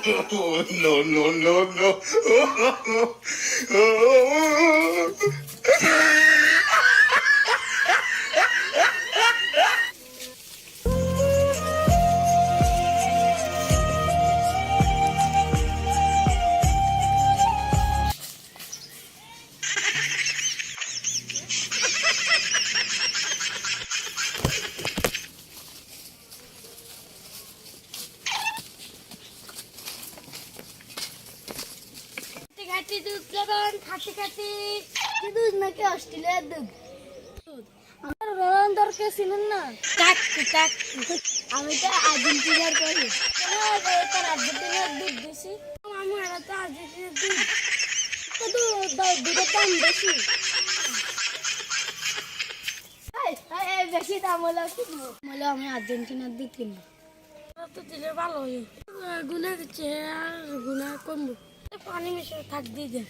No, no, no, no. খাটি দুধ লাগান খাটি দুধ নাকি অস্ট্রেলিয়ার দুধ আমার রোনান দরকার ছিলেন না আমি তো আর্জেন্টিনার করি তার আর্জেন্টিনার দুধ বেশি আমি আর তো আর্জেন্টিনার দুধ তো দুধের দাম বেশি বেশি দাম হলো কিনবো বলে আমি আর্জেন্টিনার দুধ কিনবো তো দিলে ভালো হয় গুনা দিচ্ছে আর গুনা কমবো পানি মিশে থাক দিয়ে দেন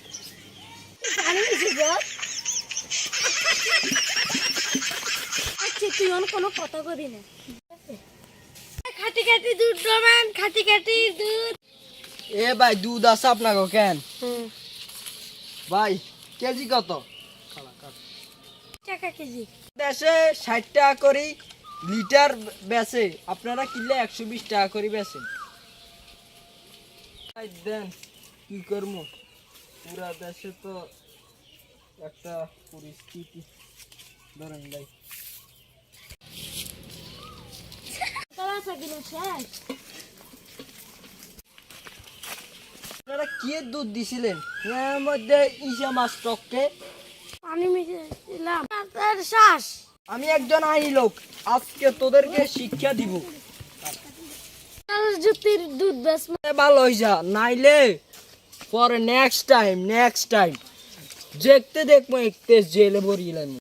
পানি মিশে যাও আচ্ছা তুই কোনো কথা কবি না খাটি দুধ রমান খাটি দুধ এ ভাই দুধ আছে আপনাকে কেন ভাই কেজি কত টাকা কেজি দেশে 60 টাকা করে লিটার বেচে আপনারা কিনলে 120 টাকা করে বেচেন দেন কি করবো পুরা দেশে তো একটা পরিস্থিতি ধরেন ভাই আপনারা কি দুধ দিছিলেন এর মধ্যে ইসা মাছ টককে পানি মিশে দিলাম তার শ্বাস আমি একজন আইনি লোক আজকে তোদেরকে শিক্ষা দিব জুতির দুধ বেশ ভালো হয়ে যা নাইলে পরে নেক্সট টাইম দেখতে দেখবো একতে জেলে ভরিলাম